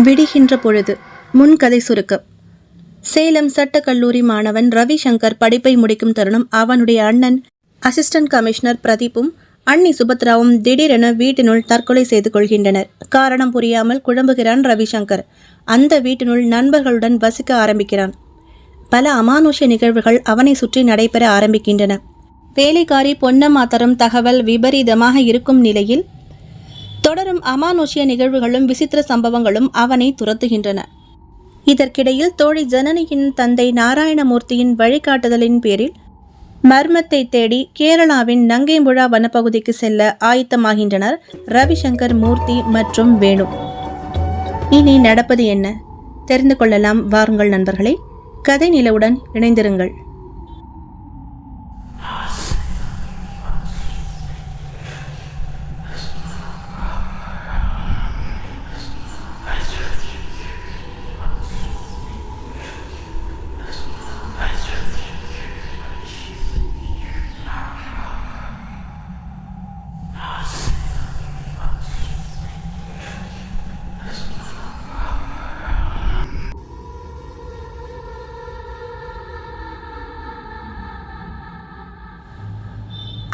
விடுகின்ற பொழுது முன்கதை சுருக்கம். சேலம் சட்டக்கல்லூரி மாணவன் ரவிசங்கர் படிப்பை முடிக்கும் தருணம் அவனுடைய அண்ணன் அசிஸ்டன்ட் கமிஷனர் பிரதீப்பும் அண்ணி சுபத்ராவும் திடீரென வீட்டினுள் தற்கொலை செய்து கொள்கின்றனர். காரணம் புரியாமல் குழம்புகிறான் ரவிசங்கர். அந்த வீட்டினுள் நண்பர்களுடன் வசிக்க ஆரம்பிக்கிறான். பல அமானுஷ்ய நிகழ்வுகள் அவனை சுற்றி நடைபெற ஆரம்பிக்கின்றன. வேலைக்காரி பொன்னம்மா தரும் தகவல் விபரீதமாக இருக்கும் நிலையில் தொடரும் அமானுஷ்ய நிகழ்வுகளும் விசித்திர சம்பவங்களும் அவனை துரத்துகின்றன. இதற்கிடையில் தோழி ஜனனியின் தந்தை நாராயணமூர்த்தியின் வழிகாட்டுதலின் பேரில் மர்மத்தை தேடி கேரளாவின் நங்கைம்புழா வனப்பகுதிக்கு செல்ல ஆயத்தமாகின்றனர் ரவிசங்கர், மூர்த்தி மற்றும் வேணு. இனி நடப்பது என்ன தெரிந்து கொள்ளலாம். வாருங்கள் நண்பர்களே, கதை நிலவுடன் இணைந்திருங்கள்.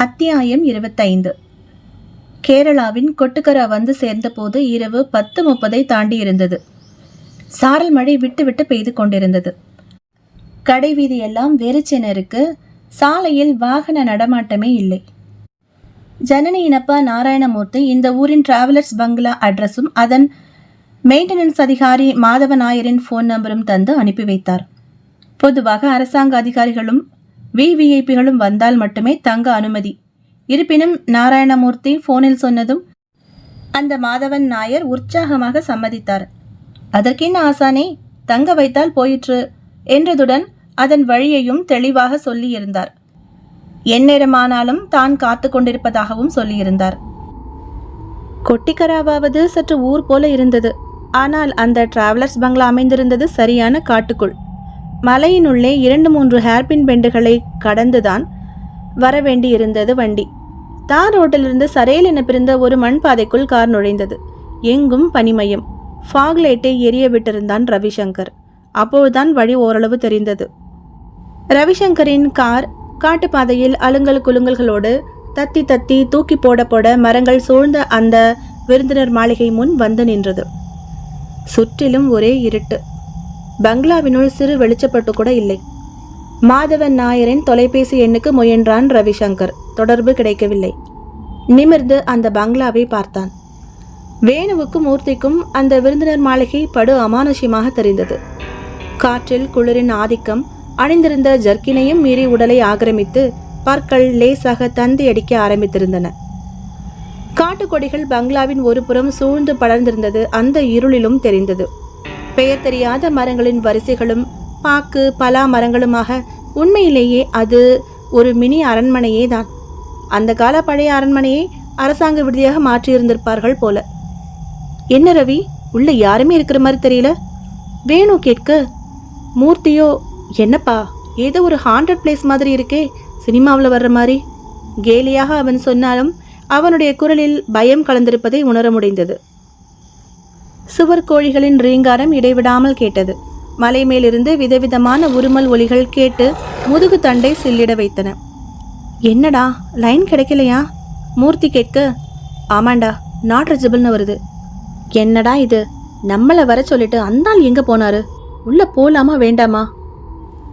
அத்தியாயம் 25. கேரளாவின் கொட்டுக்கரா வந்து சேர்ந்தபோது இரவு 10:30 தாண்டி இருந்தது. சாரல் மழை விட்டு விட்டு பெய்து கொண்டிருந்தது. கடை வீதி எல்லாம் வெறிச்சென இருக்கு. சாலையில் வாகன நடமாட்டமே இல்லை. ஜனனியின் அப்பா நாராயணமூர்த்தி இந்த ஊரின் டிராவலர்ஸ் பங்களா அட்ரஸும் அதன் மெயின்டெனன்ஸ் அதிகாரி மாதவ நாயரின் ஃபோன் நம்பரும் தந்து அனுப்பி வைத்தார். பொதுவாக அரசாங்க அதிகாரிகளும் விவிஐபிகளும் வந்தால் மட்டுமே தங்க அனுமதி. இருப்பினும் நாராயணமூர்த்தி போனில் சொன்னதும் அந்த மாதவன் நாயர் உற்சாகமாக சம்மதித்தார். அதற்கென்ன ஆசானே, தங்க வைத்தால் போயிற்று என்றதுடன் அதன் வழியையும் தெளிவாக சொல்லியிருந்தார். எந்நேரமானாலும் தான் காத்து கொண்டிருப்பதாகவும் சொல்லியிருந்தார். கொட்டிக்கராவாவது சற்று ஊர் போல இருந்தது. ஆனால் அந்த டிராவலர்ஸ் பங்களா அமைந்திருந்தது சரியான காட்டுக்குள். மலையினுள்ளே 2-3 ஹேர்பின் பெண்டுகளை கடந்துதான் வரவேண்டி இருந்தது வண்டி. தார் ரோட்டிலிருந்து சரையல் என பிரிந்த ஒரு மண் பாதைக்குள் கார் நுழைந்தது. எங்கும் பனிமயம். ஃபாக்லைட்டை எரிய விட்டிருந்தான் ரவிசங்கர். அப்போதுதான் வழி ஓரளவு தெரிந்தது. ரவிசங்கரின் கார் காட்டுப்பாதையில் அலுங்கல் குலுங்கல்களோடு தத்தி தத்தி தூக்கி போட மரங்கள் சூழ்ந்த அந்த விருந்தினர் மாளிகை முன் வந்து நின்றது. சுற்றிலும் ஒரே இருட்டு. பங்களாவினுள் சிறு வெளிச்சப்பட்டு கூட இல்லை. மாதவன் நாயரின் தொலைபேசி எண்ணுக்கு முயன்றான் ரவிசங்கர். தொடர்பு கிடைக்கவில்லை. நிமிர்ந்து அந்த பங்களாவை பார்த்தான். வேணுவுக்கும் மூர்த்திக்கும் அந்த விருந்தினர் மாளிகை படு அமானுஷ்யமாக தெரிந்தது. காற்றில் குளிரின் ஆதிக்கம் அணிந்திருந்த ஜர்க்கினையும் மீறி உடலை ஆக்கிரமித்து பற்கள் லேசாக தந்தி அடிக்க ஆரம்பித்திருந்தன. காட்டுக்கொடிகள் பங்களாவின் ஒரு புறம் சூழ்ந்து படர்ந்திருந்தது அந்த இருளிலும் தெரிந்தது. பெயர் தெரியாத மரங்களின் வரிசைகளும் பாக்கு பலா மரங்களுமாக உண்மையிலேயே அது ஒரு மினி அரண்மனையே தான். அந்த கால பழைய அரண்மனையை அரசாங்க விடுதியாக மாற்றியிருந்திருப்பார்கள் போல. என்ன ரவி, உள்ள யாருமே இருக்கிற மாதிரி தெரியல, வேணு கேட்க, மூர்த்தியோ என்னப்பா ஏதோ ஒரு ஹாண்டட் பிளேஸ் மாதிரி இருக்கே, சினிமாவில் வர்ற மாதிரி கேலியாக அவன் சொன்னாலும் அவனுடைய குரலில் பயம் கலந்திருப்பதை உணர முடிந்தது. சுவர் கோழிகளின் ரீங்காரம் இடைவிடாமல் கேட்டது. மலை மேலிருந்து விதவிதமான உருமல் ஒலிகள் கேட்டு முதுகு தண்டை சில்லிட வைத்தன. என்னடா லைன் கிடைக்கலையா? மூர்த்தி கேட்க, ஆமாண்டா நாட் ரீச்சபிள்னு வருது. என்னடா இது, நம்மளை வர சொல்லிட்டு அந்தாள் எங்க போனாரு, உள்ள போலாமா வேண்டாமா?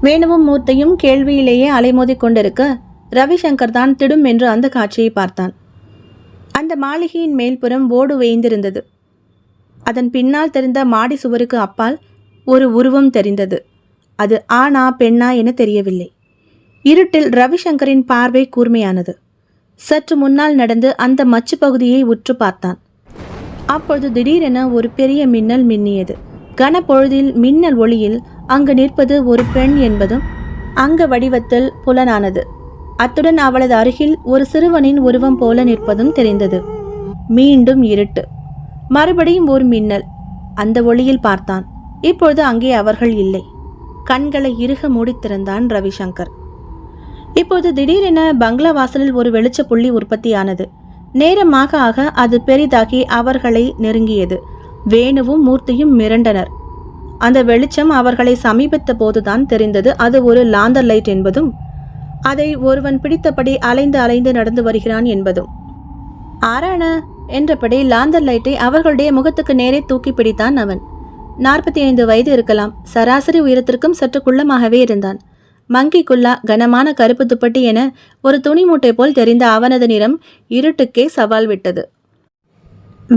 வேணுவும் மூர்த்தியும் கேள்வியிலேயே அலைமோதி கொண்டிருக்க ரவிசங்கர் தான் திடும் என்று அந்த காட்சியை பார்த்தான். அந்த மாளிகையின் மேல்புறம் ஓடு வேய்ந்திருந்தது. அதன் பின்னால் தெரிந்த மாடி சுவருக்கு அப்பால் ஒரு உருவம் தெரிந்தது. அது ஆணா பெண்ணா என தெரியவில்லை. இருட்டில் ரவிசங்கரின் பார்வை கூர்மையானது. சற்று முன்னால் நடந்து அந்த மச்சு பகுதியை உற்று பார்த்தான். அப்பொழுது திடீரென ஒரு பெரிய மின்னல் மின்னியது. கனப்பொழுதில் மின்னல் ஒளியில் அங்கு நிற்பது ஒரு பெண் என்பதும் அங்க வடிவத்தில் புலனானது. அத்துடன் அவளது அருகில் ஒரு சிறுவனின் உருவம் போல நிற்பதும் தெரிந்தது. மீண்டும் இருட்டு. மறுபடியும் ஒரு மின்னல். அந்த ஒளியில் பார்த்தான். இப்பொழுது அங்கே அவர்கள் இல்லை. கண்களை இறுக மூடித்திருந்தான் ரவிசங்கர். இப்போது திடீரென பங்களா வாசலில் ஒரு வெளிச்ச புள்ளி உற்பத்தியானது. நேரமாக ஆக அது பெரிதாகி அவர்களை நெருங்கியது. வேணுவும் மூர்த்தியும் மிரண்டனர். அந்த வெளிச்சம் அவர்களை சமீபித்த போதுதான் தெரிந்தது அது ஒரு லாந்தர் லைட் என்பதும் அதை ஒருவன் பிடித்தபடி அலைந்து அலைந்து நடந்து வருகிறான் என்பதும். ஆரான என்றபடி லாந்தர் லைட்டை அவர்களுடைய முகத்துக்கு நேரே தூக்கி பிடித்தான் அவன். 45 வயது இருக்கலாம். சராசரி உயரத்திற்கும் சற்று குள்ளமாகவே இருந்தான். மங்கிக்குள்ளா கனமான கருப்பு துப்பட்டி என ஒரு துணி மூட்டை போல் தெரிந்த அவனது நிறம் இருட்டுக்கே சவால் விட்டது.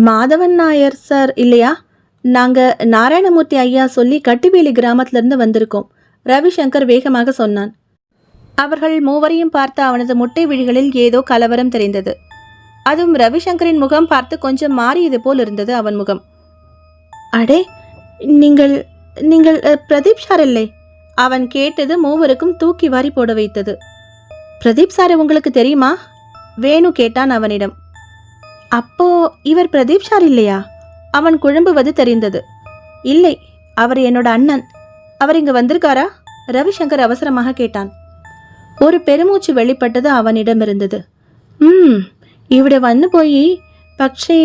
மாதவன் நாயர் சார் இல்லையா? நாங்கள் நாராயணமூர்த்தி ஐயா சொல்லி கட்டிவேலி கிராமத்திலிருந்து வந்திருக்கோம், ரவிசங்கர் வேகமாக சொன்னான். அவர்கள் மூவரையும் பார்த்த அவனது முட்டை விழிகளில் ஏதோ கலவரம் தெரிந்தது. அதுவும் ரவிசங்கரின் முகம் பார்த்து கொஞ்சம் மாறியது போல் இருந்தது அவன் முகம். அடே, நீங்கள் நீங்கள் பிரதீப் சார் இல்லை? அவன் கேட்டது மூவருக்கும் தூக்கி வாரி போட வைத்தது. பிரதீப் சார் உங்களுக்கு தெரியுமா? வேணு கேட்டான் அவனிடம். அப்போ இவர் பிரதீப் சார் இல்லையா? அவன் குழம்புவது தெரிந்தது. இல்லை, அவர் என்னோட அண்ணன். அவர் இங்கு வந்திருக்காரா? ரவிசங்கர் அவசரமாக கேட்டான். ஒரு பெருமூச்சு வெளிப்பட்டது அவனிடமிருந்தது. இவிட வந்து போய் பக்ஷே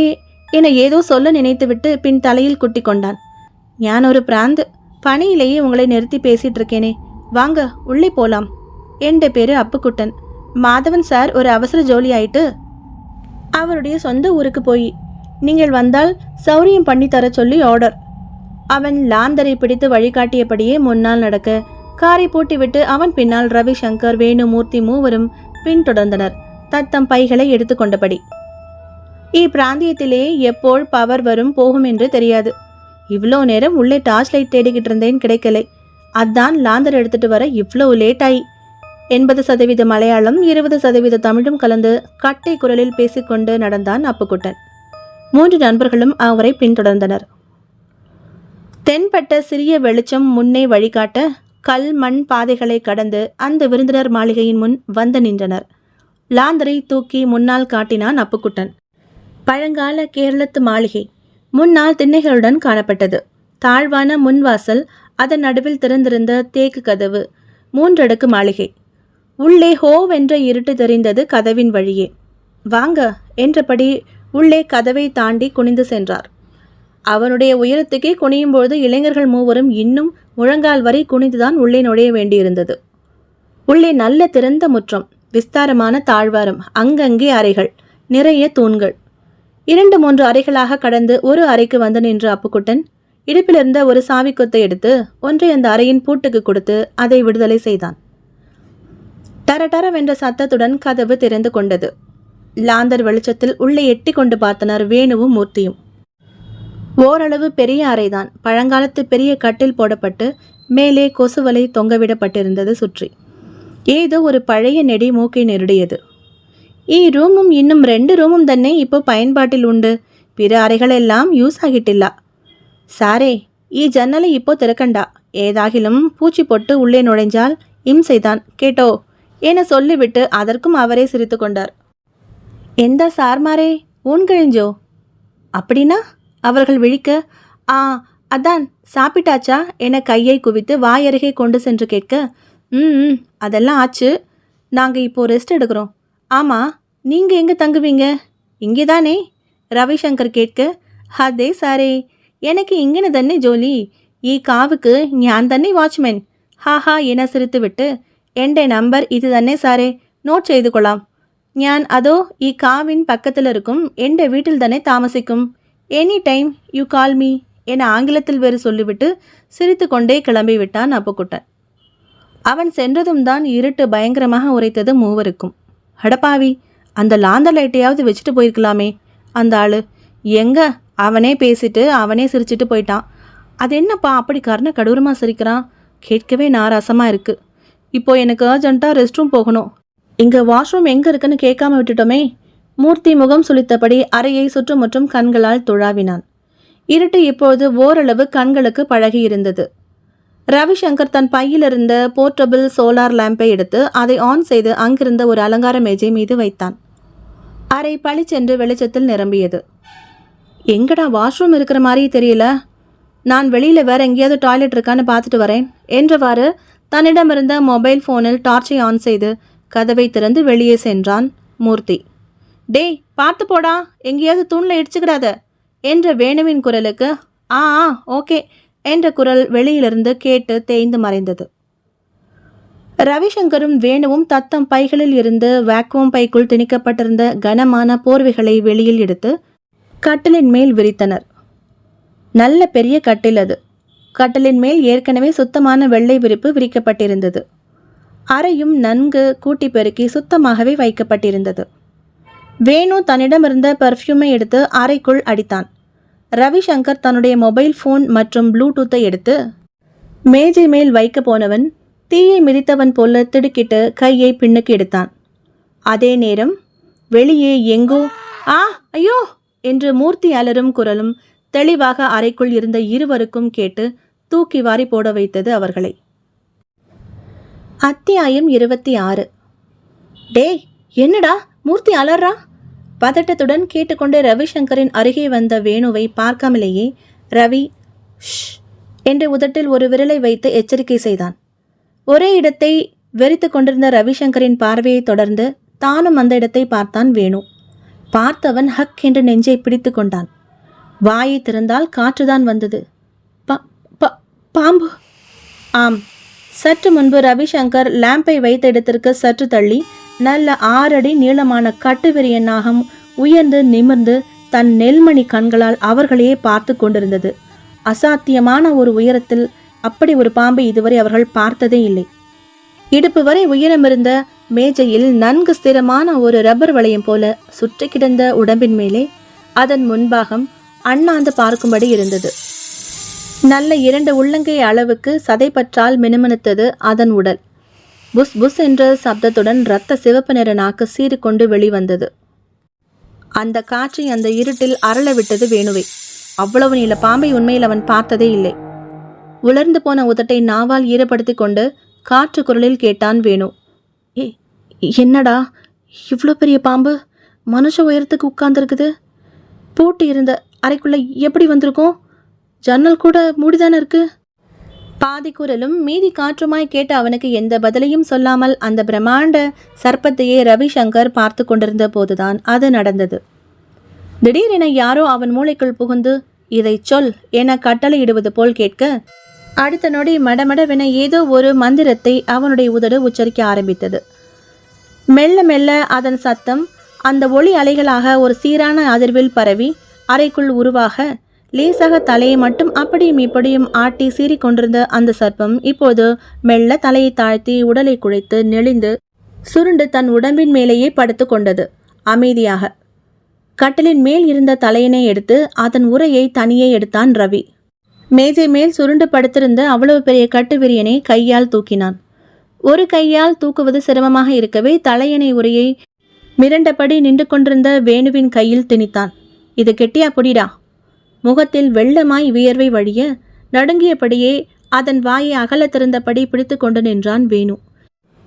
என ஏதோ சொல்ல நினைத்துவிட்டு பின் தலையில் குட்டி கொண்டான். ஞான் ஒரு பிராந்து, பணியிலேயே உங்களை நிறுத்தி பேசிட்டு இருக்கேனே, வாங்க உள்ளே போலாம். என் பேரு அப்புக்குட்டன். மாதவன் சார் ஒரு அவசர ஜோலி ஆயிட்டு அவருடைய சொந்த ஊருக்கு போய் நீங்கள் வந்தால் சௌரியம் பண்ணி தர சொல்லி ஆர்டர். அவன் லாந்தரை பிடித்து வழிகாட்டியபடியே முன்னால் நடக்க காரை பூட்டிவிட்டு அவன் பின்னால் ரவிசங்கர், வேணுமூர்த்தி மூவரும் பின்தொடர்ந்தனர், தத்தம் பைகளை எடுத்துக்கொண்டபடி. இப்பிராந்தியத்திலே எப்போது பவர் வரும் போகும் என்று தெரியாது. இவ்வளோ நேரம் உள்ளே டார்ச் லைட் தேடிக்கிட்டு இருந்தேன், கிடைக்கலை. அதான் லாந்தர் எடுத்துட்டு வர இவ்வளோ லேட்டாயி. 80% மலையாளம் 20% தமிழும் கலந்து கட்டை குரலில் பேசிக்கொண்டு நடந்தான் அப்புக்குட்டன். 3 நண்பர்களும் அவரை பின்தொடர்ந்தனர். தென்பட்ட சிறிய வெளிச்சம் முன்னே வழிகாட்ட கல் மண் பாதைகளை கடந்து அந்த விருந்தினர் மாளிகையின் முன் வந்து நின்றனர். லாந்தரை தூக்கி முன்னால் காட்டினான் அப்புக்குட்டன். பழங்கால கேரளத்து மாளிகை முன்னால் திண்ணைகளுடன் காணப்பட்டது. தாழ்வான முன்வாசல், அதன் நடுவில் திறந்திருந்த தேக்கு கதவு, 3 அடுக்கு மாளிகை. உள்ளே ஹோவென்ற இருட்டு தெரிந்தது கதவின் வழியே. வாங்க என்றபடி உள்ளே கதவை தாண்டி குனிந்து சென்றார். அவனுடைய உயரத்துக்கே குனியும்போது இளைஞர்கள் மூவரும் இன்னும் முழங்கால் வரை குனிந்துதான் உள்ளே நுழைய வேண்டியிருந்தது. உள்ளே நல்ல திறந்த முற்றம், விஸ்தாரமான தாழ்வாரம், அங்கங்கே அறைகள், நிறைய தூண்கள். 2-3 அறைகளாக கடந்து ஒரு அறைக்கு வந்து நின்ற அப்புக்குட்டன் இடுப்பிலிருந்த ஒரு சாவி கொத்தை எடுத்து ஒன்றை அந்த அறையின் பூட்டுக்கு கொடுத்து அதை விடுதலை செய்தான். டரடரவென்ற சத்தத்துடன் கதவு திறந்து கொண்டது. லாந்தர் வெளிச்சத்தில் உள்ளே எட்டி கொண்டு பார்த்தனர் வேணுவும் மூர்த்தியும். ஓரளவு பெரிய அறைதான். பழங்காலத்து பெரிய கட்டில் போடப்பட்டு மேலே கொசுவலை தொங்கவிடப்பட்டிருந்தது சுற்றி. ஏதோ ஒரு பழைய நெடி மூக்கை நெருடியது. ரூமும் இன்னும் 2 ரூமும் தன்னே இப்போ பயன்பாட்டில் உண்டு. பிற அறைகளெல்லாம் யூஸ் ஆகிட்டிಲ್ಲ. சாரே, ஜன்னலை இப்போ திறக்கண்டா. ஏதாகிலும் பூச்சி போட்டு உள்ளே நுழைஞ்சால் இம்சைதான் கேட்டோ என சொல்லிவிட்டு அதற்கும் அவரே சிரித்து கொண்டார். எந்த சார்மாரே ஊன்கிழிஞ்சோ? அப்படின்னா அவர்கள் விழிக்க, அதான் சாப்பிட்டாச்சா என கையை குவித்து வாயருகே கொண்டு சென்று கேட்க, அதெல்லாம் ஆச்சு. நாங்கள் இப்போ ரெஸ்ட் எடுக்கிறோம். ஆமாம், நீங்கள் எங்கே தங்குவீங்க? இங்கே தானே? ரவிசங்கர் கேட்க, அதே சாரே, எனக்கு இங்கேன்னு தண்ணி ஜோலி. காவுக்கு ஞான் தண்ணி வாட்ச்மேன். ஹாஹா என சிரித்துவிட்டு, என்ட நம்பர் இது தண்ணே சாரே, நோட் செய்து கொள்ளலாம். ஞான் அதோ காவின் பக்கத்தில் இருக்கும் என்ட வீட்டில் தானே தாமசிக்கும். Any time you call me என ஆங்கிலத்தில் வேறு சொல்லிவிட்டு சிரித்து கொண்டே கிளம்பி விட்டான் அப்புக்குட்டன். அவன் சென்றதும் தான் இருட்டு பயங்கரமாக உரைத்தது மூவருக்கும். அடப்பாவி, அந்த லாந்தர் லைட்டையாவது வச்சுட்டு போயிருக்கலாமே. அந்த ஆளு எங்க அவனே பேசிட்டு அவனே சிரிச்சிட்டு போயிட்டான். அது என்னப்பா அப்படி கர்ண கடூரமாக சிரிக்கிறான்? கேட்கவே நாராசமாக இருக்கு. இப்போ எனக்கு அர்ஜென்ட்டாக ரெஸ்ட் ரூம் போகணும். இங்கே வாஷ்ரூம் எங்கே இருக்குன்னு கேட்காம விட்டுட்டோமே. மூர்த்தி முகம் சுளித்தபடி அறையை சுற்றுமுற்றும் கண்களால் துழாவினான். இருட்டு இப்போது ஓரளவு கண்களுக்கு பழகி இருந்தது. ரவிசங்கர் தன் பையிலிருந்த போர்ட்டபிள் சோலார் லேம்பை எடுத்து அதை ஆன் செய்து அங்கிருந்த ஒரு அலங்கார மேஜை மீது வைத்தான். அறை பளிச்சென்று வெளிச்சத்தில் நிரம்பியது. எங்கடா வாஷ்ரூம் இருக்கிற மாதிரி தெரியல, நான் வெளியில் வேற எங்கேயாவது டாய்லெட் இருக்கான்னு பார்த்துட்டு வரேன் என்றவாறு தன்னிடமிருந்த மொபைல் ஃபோனில் டார்ச்சை ஆன் செய்து கதவை திறந்து வெளியே சென்றான் மூர்த்தி. டேய், பார்த்து போடா, எங்கேயாவது தூணில் இடிச்சுக்கிடாத என்ற வேணுவின் குரலுக்கு ஆ ஓகே என்ற குரல் வெளியிலிருந்து கேட்டு தேய்ந்து மறைந்தது. ரவிசங்கரும் வேணுவும் தத்தம் பைகளில் இருந்து வேக்யூம் பைக்குள் திணிக்கப்பட்டிருந்த கனமான போர்வைகளை வெளியில் எடுத்து கட்டிலின் மேல் விரித்தனர். நல்ல பெரிய கட்டில் அது. கட்டிலின் மேல் ஏற்கனவே சுத்தமான வெள்ளை விரிப்பு விரிக்கப்பட்டிருந்தது. அறையும் நன்கு கூட்டி பெருக்கி சுத்தமாகவே வைக்கப்பட்டிருந்தது. வேணு தன்னிடமிருந்த பர்ஃப்யூமை எடுத்து அறைக்குள் அடித்தான். ரவிசங்கர் தன்னுடைய மொபைல் ஃபோன் மற்றும் ப்ளூடூத்தை எடுத்து மேஜை மேல் வைக்க போனவன் தீயை மிதித்தவன் போல திடுக்கிட்டு கையை பின்னுக்கு எடுத்தான். அதே நேரம் வெளியே எங்கோ ஆ ஐயோ என்று மூர்த்தி அலறும் குரலும் தெளிவாக அறைக்குள் இருந்த இருவருக்கும் கேட்டு தூக்கி வாரி போட வைத்தது அவர்களை. அத்தியாயம் 26. டேய் என்னடா மூர்த்தி அலறா? பதட்டத்துடன் கேட்டுக்கொண்டு ரவிசங்கரின் அருகே வந்த வேணுவை பார்க்காமலேயே ரவி ஷ் என்று உதட்டில் ஒரு விரலை வைத்து எச்சரிக்கை செய்தான். ஒரே இடத்தை வெறித்து கொண்டிருந்த ரவிசங்கரின் பார்வையை தொடர்ந்து தானும் அந்த இடத்தை பார்த்தான் வேணு. பார்த்தவன் ஹக் என்று நெஞ்சை பிடித்து கொண்டான். வாயை திறந்தால் காற்றுதான் வந்தது. பாம்பு. ஆம். சற்று முன்பு ரவிசங்கர் லேம்பை வைத்த இடத்திற்கு சற்று தள்ளி நல்ல 6 அடி நீளமான கட்டுவிரிய நாகம் உயர்ந்து நிமிர்ந்து தன் நெல்மணி கண்களால் அவர்களையே பார்த்து கொண்டிருந்தது. அசாத்தியமான ஒரு உயரத்தில் அப்படி ஒரு பாம்பை இதுவரை அவர்கள் பார்த்ததே இல்லை. இடுப்பு வரை உயரமிருந்த மேஜையில் நன்கு ஸ்திரமான ஒரு ரப்பர் வளையம் போல சுற்றி கிடந்த உடம்பின் மேலே அதன் முன்பாகம் அண்ணாந்து பார்க்கும்படி இருந்தது. நல்ல 2 உள்ளங்கை அளவுக்கு சதைப்பற்றால் மினுமினுத்தது அதன் உடல். புஸ் புஸ் என்ற சப்தத்துடன் இரத்த சிவப்பு நிற நாக்கு சீறிக்கொண்டு வெளிவந்தது. அந்த காற்றை அந்த இருட்டில் அரள விட்டது வேணுவை. அவ்வளவு நீள பாம்பை உண்மையில் அவன் பார்த்ததே இல்லை. உலர்ந்து போன உதட்டை நாவால் ஈரப்படுத்தி கொண்டு காற்று குரலில் கேட்டான் வேணு. என்னடா இவ்வளோ பெரிய பாம்பு மனுஷ உயரத்துக்கு உட்கார்ந்துருக்குது? பூட்டி இருந்த அறைக்குள்ள எப்படி வந்திருக்கும்? ஜன்னல் கூட மூடிதானே இருக்கு. பாதி குரலும் மீதி காற்றுமாய் கேட்ட அவனுக்கு எந்த பதிலையும் சொல்லாமல் அந்த பிரம்மாண்ட சர்ப்பத்தையே ரவிசங்கர் பார்த்து கொண்டிருந்த போதுதான் அது நடந்தது. திடீரென யாரோ அவன் மூளைக்குள் புகுந்து இதை சொல் என கட்டளையிடுவது போல் கேட்க அடுத்த நொடி மடமடவென ஏதோ ஒரு மந்திரத்தை அவனுடைய உதடு உச்சரிக்க ஆரம்பித்தது. மெல்ல மெல்ல அதன் சத்தம் அந்த ஒளி அலைகளாக ஒரு சீரான அதிர்வில் பரவி அறைக்குள் உருவாக லேசாக தலையை மட்டும் அப்படியும் இப்படியும் ஆட்டி சீறிக்கொண்டிருந்த அந்த சர்ப்பம் இப்போது மெல்ல தலையை தாழ்த்தி உடலை குழைத்து நெளிந்து சுருண்டு தன் உடம்பின் மேலேயே படுத்து கொண்டது. அமைதியாக கட்டிலின் மேல் இருந்த தலையணை எடுத்து அதன் உரையை தனியே எடுத்தான் ரவி. மேஜை மேல் சுருண்டு படுத்திருந்த அவ்வளவு பெரிய கட்டுவிரியனை கையால் தூக்கினான். ஒரு கையால் தூக்குவது சிரமமாக இருக்கவே தலையணை உரையை மிரண்டபடி நின்று கொண்டிருந்த வேணுவின் கையில் திணித்தான். இது கெட்டியா புடிடா. முகத்தில் வெள்ளமாய் வியர்வை வழிய நடுங்கியபடியே அதன் வாயை அகல திறந்தபடி பிடித்து கொண்டு நின்றான் வேணு.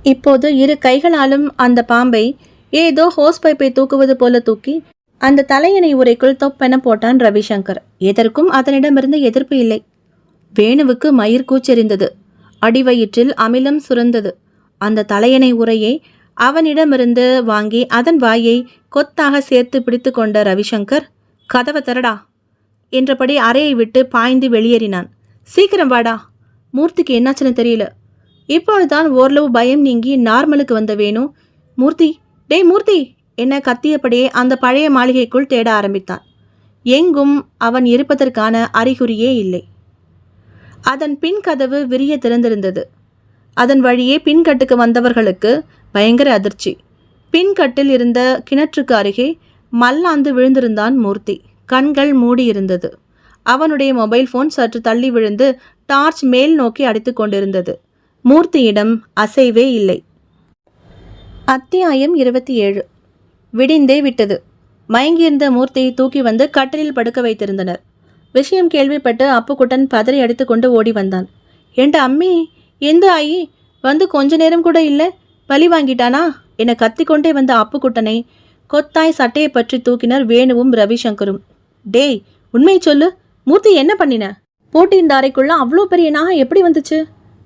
இப்போது 2 கைகளாலும் அந்த பாம்பை ஏதோ ஹோஸ் பைப்பை தூக்குவது போல தூக்கி அந்த தலையணை உரைக்குள் தொப்பென போட்டான் ரவிசங்கர். எதற்கும் அதனிடமிருந்து எதிர்ப்பு இல்லை. வேணுவுக்கு மயிர் கூச்செறிந்தது. அடிவயிற்றில் அமிலம் சுரந்தது. அந்த தலையணை உரையை அவனிடமிருந்து வாங்கி அதன் வாயை கொத்தாக சேர்த்து பிடித்து கொண்ட ரவிசங்கர் கதவை தரடா என்றபடி அறையை விட்டு பாய்ந்து வெளியேறினான். சீக்கிரம் வாடா. மூர்த்திக்கு என்னாச்சுன்னு தெரியல. இப்பொழுதுதான் ஓரளவு பயம் நீங்கி நார்மலுக்கு வந்த வேணு மூர்த்தி டேய் மூர்த்தி என்ன கத்தியபடியே அந்த பழைய மாளிகைக்குள் தேட ஆரம்பித்தான். எங்கும் அவன் இருப்பதற்கான அறிகுறியே இல்லை. அதன் பின் கதவு விரிய திறந்திருந்தது. அதன் வழியே பின்கட்டுக்கு வந்தவர்களுக்கு பயங்கர அதிர்ச்சி. பின்கட்டில் இருந்த கிணற்றுக்கு அருகே மல்லாந்து விழுந்திருந்தான் மூர்த்தி. கண்கள் மூடியிருந்தது. அவனுடைய மொபைல் போன் சற்று தள்ளி விழுந்து டார்ச் மேல் நோக்கி அடித்து கொண்டிருந்தது. மூர்த்தியிடம் அசைவே இல்லை. அத்தியாயம் 27. விடிந்தே விட்டது. மயங்கியிருந்த மூர்த்தியை தூக்கி வந்து கட்டிலில் படுக்க வைத்திருந்தனர். விஷயம் கேள்விப்பட்டு அப்புக்குட்டன் பதறி அடித்து கொண்டு ஓடி வந்தான். ஏண்ட அம்மி எந்த ஆயி வந்து கொஞ்ச நேரம் கூட இல்லை, பழி வாங்கிட்டானா என கத்திக்கொண்டே வந்த அப்புக்குட்டனை கொத்தாய் சட்டையை பற்றி தூக்கினர் வேணுவும் ரவிசங்கரும். டேய் உண்மை சொல்லு, மூர்த்தி என்ன பண்ணின? போட்டியின் அறைக்குள்ள அவ்வளோ பெரிய நாகம் எப்படி வந்துச்சு?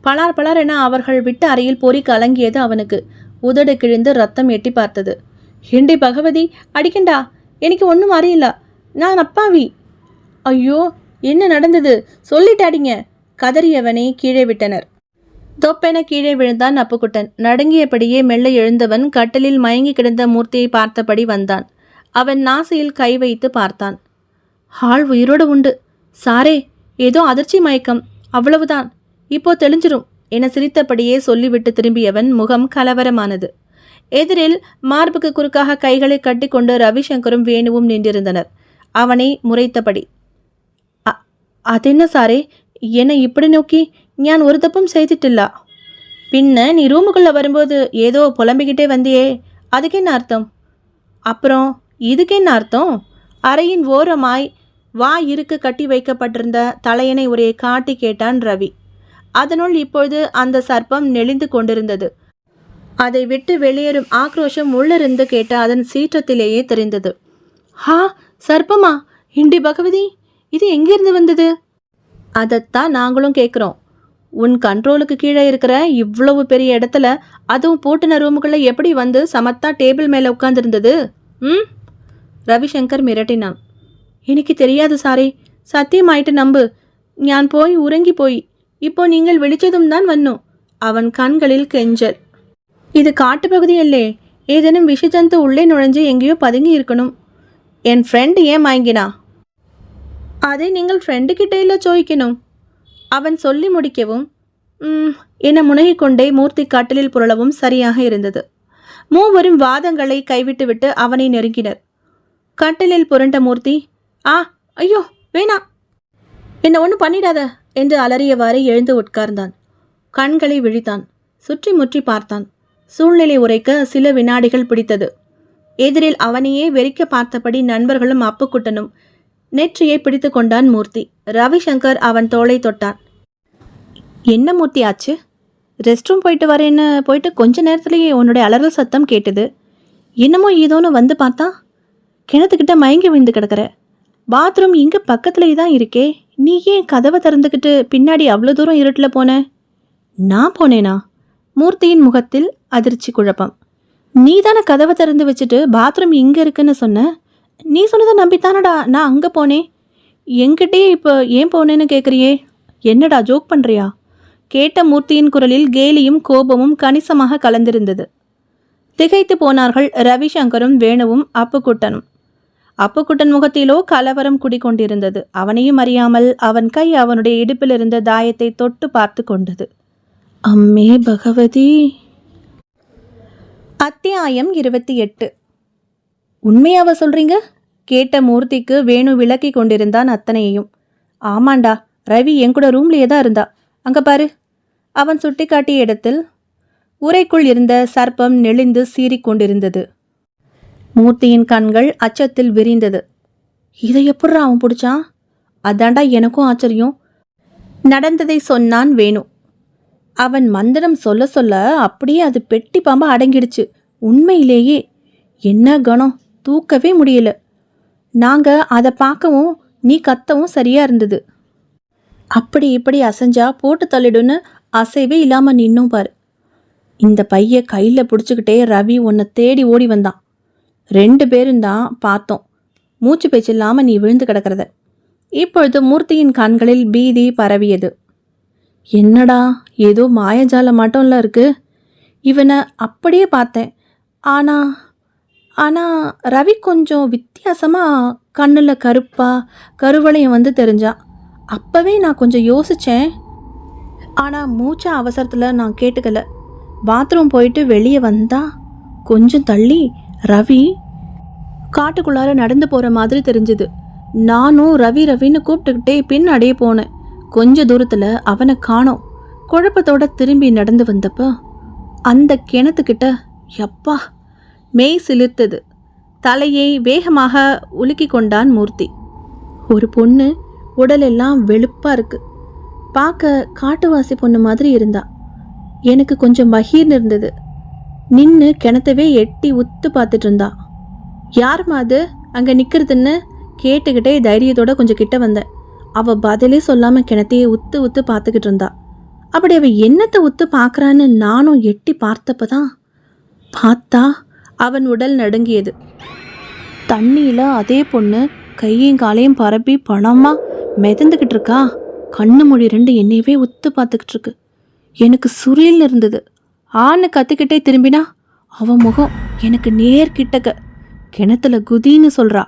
பலார் பலார் என அவர்கள் விட்ட அறையில் பொறி கலங்கியது அவனுக்கு. உதடு கிழிந்து ரத்தம் எட்டி பார்த்தது. ஹிண்டி பகவதி அடிக்கண்டா, எனக்கு ஒன்றும் அறியல, நான் அப்பாவி ஐயோ, என்ன நடந்தது சொல்லிட்டாடிங்க, கதறியவனை கீழே விட்டனர். தொப்பென கீழே விழுந்தான் அப்புக்குட்டன். நடுங்கியபடியே மெல்ல எழுந்தவன் கட்டிலில் மயங்கி கிடந்த மூர்த்தியை பார்த்தபடி வந்தான். அவன் நாசியில் கை வைத்து பார்த்தான். ஆள் உயிரோடு உண்டு சாரே, ஏதோ அதிர்ச்சி மயக்கம், அவ்வளவுதான், இப்போ தெளிஞ்சிரும் என சிரித்தபடியே சொல்லிவிட்டு திரும்பியவன் முகம் கலவரமானது. எதிரில் மார்புக்கு குறுக்காக கைகளை கட்டிக்கொண்டு ரவிசங்கரும் வேணுவும் நின்றிருந்தனர். அவனை முறைத்தபடி, அதென்ன சாரே, என்னை இப்படி நோக்கி? ஞான் ஒரு தப்பும் செய்துட்டில்ல. பின்ன நீ ரூமுக்குள்ளே வரும்போது ஏதோ புலம்பிக்கிட்டே வந்தியே, அதுக்கு என்ன அர்த்தம்? அப்புறம் இதுக்கு என்ன அர்த்தம்? அறையின் ஓரமாய் இருக்கு கட்டி வைக்கப்பட்டிருந்த தலையணை உரையை காட்டி கேட்டான் ரவி. அதனுள் இப்பொழுது அந்த சர்ப்பம் நெளிந்து கொண்டிருந்தது. அதை விட்டு வெளியேறும் ஆக்ரோஷம் உள்ளிருந்து கேட்ட அதன் சீற்றத்திலேயே தெரிந்தது. ஹா, சர்ப்பமா? இண்டி பகவதி, இது எங்கிருந்து வந்தது? அதைத்தான் நாங்களும் கேட்குறோம். உன் கண்ட்ரோலுக்கு கீழே இருக்கிற இவ்வளவு பெரிய இடத்துல, அதுவும் பூட்டின ரூமுக்குள்ளே எப்படி வந்து சமத்தா டேபிள் மேலே உட்கார்ந்துருந்தது? ரவிசங்கர் மிரட்டினான். எனக்கு தெரியாது சாரே, சத்தியமாயிட்டு நம்பு. ஞான் போய் உறங்கி போய் இப்போ நீங்கள் வெளிச்சதும் தான் வந்தோம். அவன் கண்களில் கெஞ்சல். இது காட்டு பகுதி அல்லே, ஏதேனும் விஷஜந்து உள்ளே நுழைஞ்சு எங்கேயோ பதுங்கி இருக்கணும். என் ஃப்ரெண்டு ஏன் மயங்கினா? அதை நீங்கள் ஃப்ரெண்டுக்கிட்டே இல்லை சோய்க்கணும். அவன் சொல்லி முடிக்கவும் என முனகிக்கொண்டே மூர்த்தி காட்டிலில் புரளவும் சரியாக இருந்தது. மூவரும் வாதங்களை கைவிட்டுவிட்டு அவனை நெருங்கினர். கட்டிலில் புரண்ட மூர்த்தி, ஐயோ வேணா, என்ன ஒன்றும் பண்ணிடாத என்று அலறியவாறு எழுந்து உட்கார்ந்தான். கண்களை விழித்தான். சுற்றி முற்றி பார்த்தான். சூழ்நிலை உரைக்க சில வினாடிகள் பிடித்தது. எதிரில் அவனையே வெறிக்க பார்த்தபடி நண்பர்களும் அப்புக்குட்டனும். நெற்றியை பிடித்து கொண்டான் மூர்த்தி. ரவிசங்கர் அவன் தோளை தொட்டான். என்ன மூர்த்தி ஆச்சு? ரெஸ்ட் ரூம் போயிட்டு வரேன்னு போயிட்டு கொஞ்ச நேரத்திலேயே உன்னுடைய அலறல் சத்தம் கேட்டது. என்னமோ ஏதோன்னு வந்து பார்த்தா கிணத்துக்கிட்ட மயங்கி விழுந்து கிடக்கிற. பாத்ரூம் இங்கே பக்கத்துலேயே தான் இருக்கே, நீ ஏன் கதவை திறந்துக்கிட்டு பின்னாடி அவ்வளோ தூரம் இருட்டில் போன? நான் போனேனா? மூர்த்தியின் முகத்தில் அதிர்ச்சி குழப்பம். நீ தானே கதவை திறந்து வச்சுட்டு பாத்ரூம் இங்கே இருக்குன்னு சொன்ன. நீ சொன்னதை நம்பித்தானடா நான் அங்கே போனேன். என்கிட்டயே இப்போ ஏன் போனேன்னு கேட்குறியே, என்னடா ஜோக் பண்ணுறியா? கேட்ட மூர்த்தியின் குரலில் கேலியும் கோபமும் கணிசமாக கலந்திருந்தது. திகைத்து போனார்கள் ரவிசங்கரும் வேணுவும் அப்புக்குட்டனும். அப்புக்குட்டன் முகத்திலோ கலவரம் குடிக்கொண்டிருந்தது. அவனையும் அறியாமல் அவன் கை அவனுடைய இடுப்பில் இருந்த தாயத்தை தொட்டு பார்த்து கொண்டது. அம்மே பகவதி. அத்தியாயம் 28. உண்மையாவ சொல்றீங்க? கேட்ட மூர்த்திக்கு வேணு விளக்கி கொண்டிருந்தான் அத்தனையையும். ஆமாண்டா, ரவி என்கூட ரூம்லேயே தான் இருந்தா. அங்கே பாரு. அவன் சுட்டிக்காட்டிய இடத்தில் உரைக்குள் இருந்த சர்ப்பம் நெளிந்து சீறிக்கொண்டிருந்தது. மூர்த்தியின் கண்கள் அச்சத்தில் விரிந்தது. இதை எப்பட்றா அவன் பிடிச்சான்? அதாண்டா எனக்கும் ஆச்சரியம். நடந்ததை சொன்னான் வேணு. அவன் மந்திரம் சொல்ல சொல்ல அப்படியே அது பெட்டி பாம்பா அடங்கிடுச்சு. உண்மையிலேயே என்ன கணம், தூக்கவே முடியல. நாங்கள் அதை பார்க்கவும் நீ கத்தவும் சரியா இருந்தது. அப்படி இப்படி அசைஞ்சா போட்டு தள்ளிடுன்னு அசைவே இல்லாமல் நின்னும் பாரு. இந்த பைய கையில் பிடிச்சிக்கிட்டே ரவி உன்னை தேடி ஓடி வந்தான். 2 பேரும் தான் பார்த்தோம், மூச்சு பேச்சு இல்லாமல் நீ விழுந்து கிடக்கிறத. இப்பொழுது மூர்த்தியின் கண்களில் பீதி பரவியது. என்னடா, ஏதோ மாயஜால மாட்டோம்ல இருக்கு. இவனை அப்படியே பார்த்தேன். ஆனால் ரவி கொஞ்சம் வித்தியாசமாக கண்ணில் கருவளையம் வந்து தெரிஞ்சான். அப்போவே நான் கொஞ்சம் யோசித்தேன். ஆனால் மூச்சா அவசரத்தில் நான் கேட்டுக்கல. பாத்ரூம் போயிட்டு வெளியே வந்தா கொஞ்சம் தள்ளி ரவி காட்டுக்குள்ளார நடந்து போகிற மாதிரி தெரிஞ்சுது. நானும் ரவின்னு கூப்பிட்டுக்கிட்டே பின்னாடியே போனேன். கொஞ்ச தூரத்தில் அவனை காணோம். குழப்பத்தோட திரும்பி நடந்து வந்தப்ப அந்த கிணத்துக்கிட்ட யப்பா மெய் சிலிர்த்தது. தலையை வேகமாக உலுக்கி கொண்டான் மூர்த்தி. ஒரு பொண்ணு, உடலெல்லாம் வெளுப்பாக இருக்கு. பார்க்க காட்டுவாசி பொண்ணு மாதிரி இருந்தா. எனக்கு கொஞ்சம் பகீர்னு இருந்தது. நின்று கிணத்தவே எட்டி உத்து பார்த்துட்டு இருந்தா. யாருமா அது அங்கே நிற்கிறதுன்னு கேட்டுக்கிட்டே தைரியத்தோட கொஞ்சம் கிட்ட வந்தேன். அவள் பதிலே சொல்லாமல் கிணத்தையே உத்து உத்து பார்த்துக்கிட்டு இருந்தா. அப்படி அவள் என்னத்தை உத்து பார்க்குறான்னு நானும் எட்டி பார்த்தப்பதான் பார்த்தா அவன் உடல் நடுங்கியது. தண்ணியில் அதே பொண்ணு கையும் காலையும் பரப்பி பணமா மிதந்துக்கிட்டு இருக்கா. கண்ணு மொழி ரெண்டு என்னையவே உத்து பார்த்துக்கிட்டு இருக்கு. எனக்கு சுரில் இருந்தது. ஆன்னு கத்துக்கிட்டே திரும்பினா அவன் முகம் எனக்கு நேர்கிட்டக்க. கிணத்துல குதின்னு சொல்றா.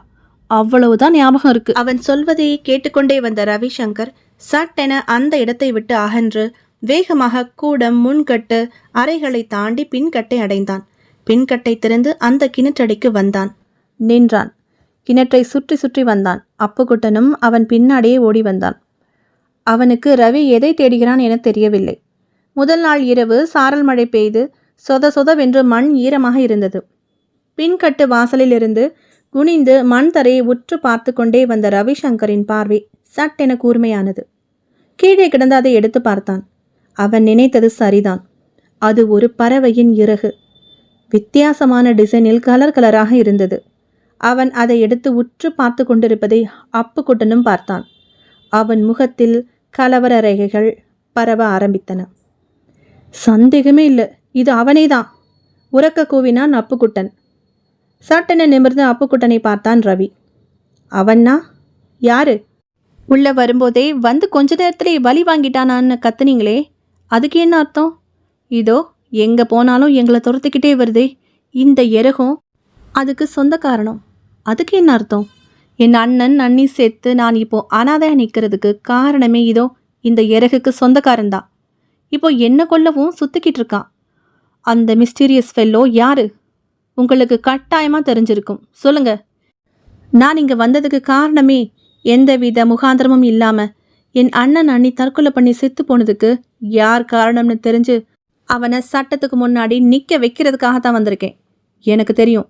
அவ்வளவுதான் ஞாபகம் இருக்கு. அவன் சொல்வதை கேட்டுக்கொண்டே வந்த ரவிசங்கர் சட்டென அந்த இடத்தை விட்டு அகன்று வேகமாக கூடம், முன்கட்டு, அறைகளை தாண்டி பின்கட்டை அடைந்தான். பின்கட்டை திறந்து அந்த கிணற்றடிக்கு வந்தான். நின்றான். கிணற்றை சுற்றி சுற்றி வந்தான். அப்புக்குட்டனும் அவன் பின்னாடியே ஓடி வந்தான். அவனுக்கு ரவி எதை தேடுகிறான் என தெரியவில்லை. முதல் நாள் இரவு சாரல் மழை பெய்து சொத சொதவென்று மண் ஈரமாக இருந்தது. பின்கட்டு வாசலில் இருந்து குனிந்து மண் தரையை உற்று பார்த்து கொண்டே வந்த ரவிசங்கரின் பார்வை சட்டென கூர்மையானது. கீழே கிடந்து அதை எடுத்து பார்த்தான். அவன் நினைத்தது சரிதான். அது ஒரு பறவையின் இறகு. வித்தியாசமான டிசைனில் கலர் கலராக இருந்தது. அவன் அதை எடுத்து உற்று பார்த்து கொண்டிருப்பதை அப்புக்குட்டனும் பார்த்தான். அவன் முகத்தில் கலவர ரேகைகள் பரவ ஆரம்பித்தன. சந்தேகமே இல்லை, இது அவனேதான், உரக்க கூவினான் அப்புக்குட்டன். சட்டென நிமிர்ந்து அப்புக்குட்டனை பார்த்தான் ரவி. அவன்னா யாரு? உள்ள வரும்போதே வந்து கொஞ்ச நேரத்திலே வலி வாங்கிட்டானான்னு கத்துனீங்களே, அதுக்கு என்ன அர்த்தம்? இதோ எங்கே போனாலும் எங்களை துரத்துக்கிட்டே வருதே இந்த இறகும் அதுக்கு சொந்த காரணம். அதுக்கு என்ன அர்த்தம்? என் அண்ணன் அண்ணி சேர்த்து நான் இப்போ அனாதையாக நிற்கிறதுக்கு காரணமே இதோ இந்த இறகுக்கு சொந்தக்காரன்தான். இப்போ என்ன கொல்லவும் சுற்றிக்கிட்டு இருக்கான். அந்த மிஸ்டீரியஸ் ஃபெல்லோ யாரு? உங்களுக்கு கட்டாயமாக தெரிஞ்சிருக்கும். சொல்லுங்க. நான் இங்கே வந்ததுக்கு காரணமே எந்தவித முகாந்திரமும் இல்லாமல் என் அண்ணன் அண்ணி தற்கொலை பண்ணி செத்து போனதுக்கு யார் காரணம்னு தெரிஞ்சு அவனை சட்டத்துக்கு முன்னாடி நிற்க வைக்கிறதுக்காக தான் வந்திருக்கேன். எனக்கு தெரியும்,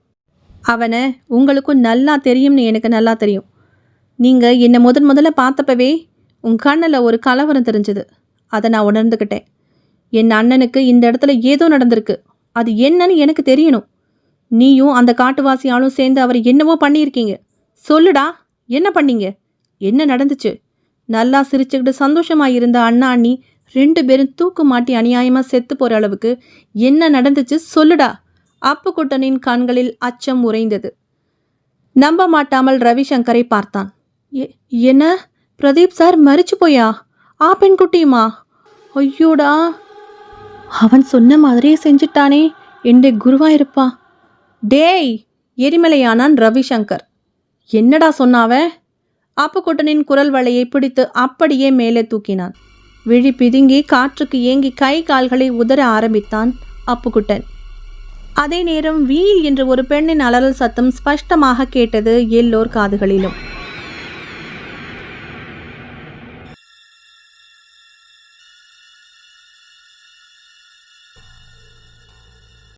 அவனை உங்களுக்கும் நல்லா தெரியும்னு எனக்கு நல்லா தெரியும். நீங்கள் என்னை முதல்ல பார்த்தப்பவே உன் கண்ணில் ஒரு கலவரம் தெரிஞ்சுது. அதை நான் உணர்ந்துக்கிட்டேன். என் அண்ணனுக்கு இந்த இடத்துல ஏதோ நடந்திருக்கு. அது என்னன்னு எனக்கு தெரியணும். நீயும் அந்த காட்டுவாசியாலும் சேர்ந்து அவர் என்னவோ பண்ணியிருக்கீங்க. சொல்லுடா, என்ன பண்ணீங்க? என்ன நடந்துச்சு? நல்லா சிரிச்சுக்கிட்டு சந்தோஷமாக இருந்த அண்ணா அண்ணி 2 பேரும் தூக்கு மாட்டி அநியாயமாக செத்து போகிற அளவுக்கு என்ன நடந்துச்சு சொல்லுடா. அப்புக்குட்டனின் கண்களில் அச்சம் உறைந்தது. நம்ப மாட்டாமல் ரவிசங்கரை பார்த்தான். என்ன பிரதீப் சார் மரிச்சு போயா? பெண் குட்டியுமா? ஐயோடா, அவன் சொன்ன மாதிரியே செஞ்சுட்டானே. என்டே குருவா இருப்பா. டேய், எரிமலையானான் ரவிசங்கர். என்னடா சொன்னாவன்? அப்புக்குட்டனின் குரல் வளையை பிடித்து அப்படியே மேலே தூக்கினான். விழி பிதுங்கி காற்றுக்கு ஏங்கி கை கால்களை உதற ஆரம்பித்தான் அப்புக்குட்டன். அதே நேரம் வீல் என்று ஒரு பெண்ணின் அலறல் சத்தம் ஸ்பஷ்டமாக கேட்டது எல்லோர் காதுகளிலும்.